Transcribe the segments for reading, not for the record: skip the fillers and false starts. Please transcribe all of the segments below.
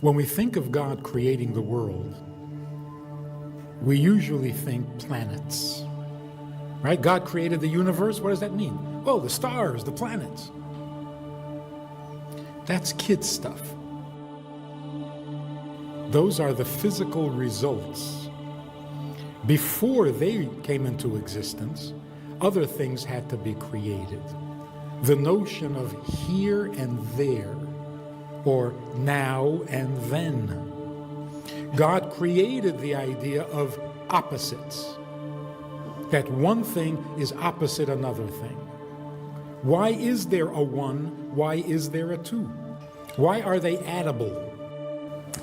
When we think of God creating the world, we usually think planets, right? God created the universe. What does that mean? Oh, the stars, the planets. That's kid stuff. Those are the physical results. Before they came into existence, other things had to be created. The notion of here and there, or now and then. God created the idea of opposites, that one thing is opposite another thing. Why is there a one? Why is there a two? Why are they addable?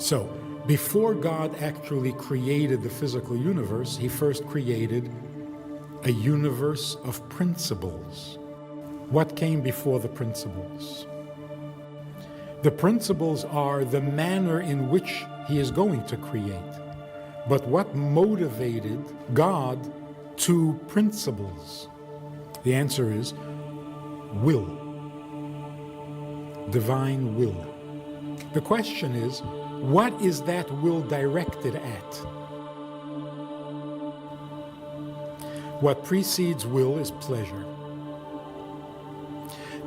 So, before God actually created the physical universe, he first created a universe of principles. What came before the principles? The principles are the manner in which he is going to create. But what motivated God to principles? The answer is will. Divine will. The question is, what is that will directed at? What precedes will is pleasure.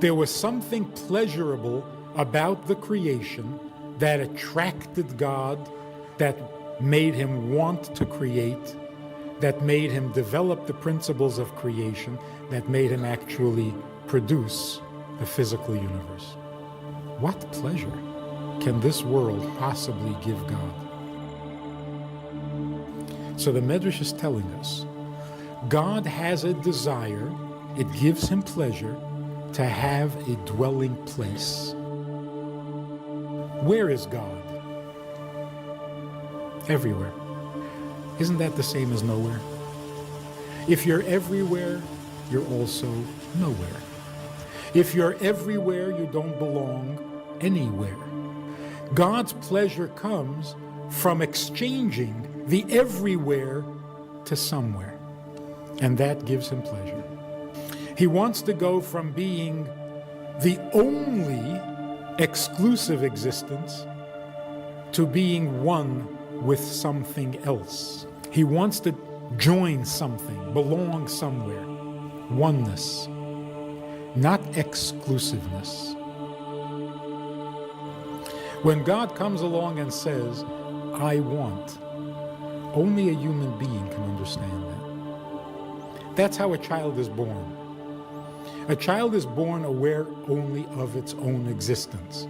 There was something pleasurable about the creation that attracted God, that made him want to create, that made him develop the principles of creation, that made him actually produce the physical universe. What pleasure can this world possibly give God? So the Medrash is telling us, God has a desire, it gives him pleasure to have a dwelling place. Where is God? Everywhere. Isn't that the same as nowhere? If you're everywhere, you're also nowhere. If you're everywhere, you don't belong anywhere. God's pleasure comes from exchanging the everywhere to somewhere, and that gives him pleasure. He wants to go from being the only exclusive existence to being one with something else. He wants to join something, belong somewhere. Oneness, not exclusiveness. When God comes along and says, I want, only a human being can understand that. That's how a child is born. A child is born aware only of its own existence.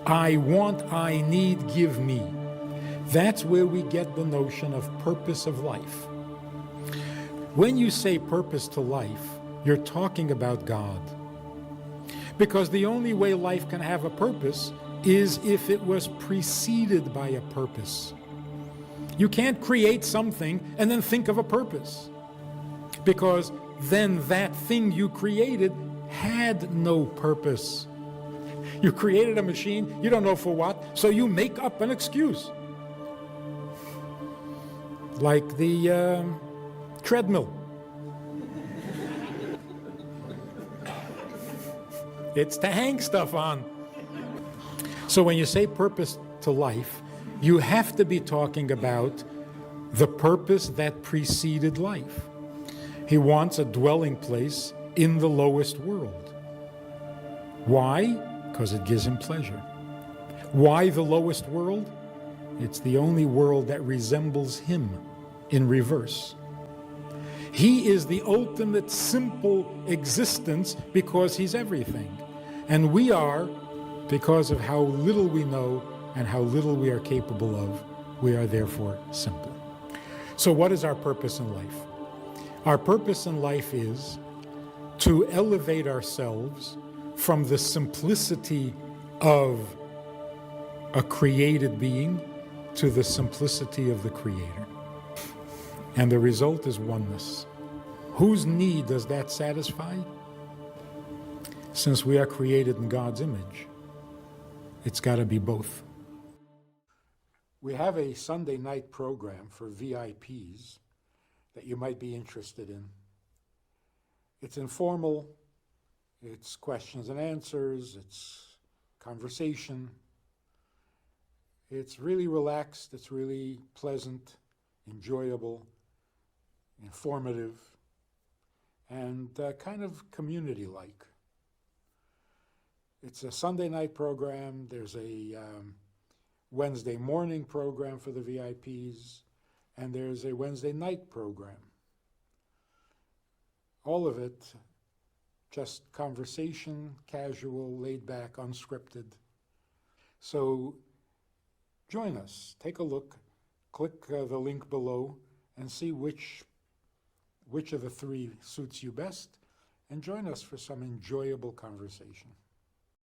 I want, I need, give me. That's where we get the notion of purpose of life. When you say purpose to life, you're talking about God. Because the only way life can have a purpose is if it was preceded by a purpose. You can't create something and then think of a purpose, because then that thing you created had no purpose. You created a machine, you don't know for what, so you make up an excuse. Like the treadmill. It's to hang stuff on. So when you say purpose to life, you have to be talking about the purpose that preceded life. He wants a dwelling place in the lowest world. Why? Because it gives him pleasure. Why the lowest world? It's the only world that resembles him in reverse. He is the ultimate simple existence because he's everything. And we are, because of how little we know and how little we are capable of, we are therefore simple. So what is our purpose in life? Our purpose in life is to elevate ourselves from the simplicity of a created being to the simplicity of the Creator. And the result is oneness. Whose need does that satisfy? Since we are created in God's image, it's got to be both. We have a Sunday night program for VIPs that you might be interested in. It's informal, it's questions and answers, it's conversation. It's really relaxed, it's really pleasant, enjoyable, informative, and kind of community-like. It's a Sunday night program. There's a Wednesday morning program for the VIPs, and there's a Wednesday night program. All of it just conversation, casual, laid back, unscripted. So join us. Take a look. Click the link below and see which of the three suits you best, and join us for some enjoyable conversation.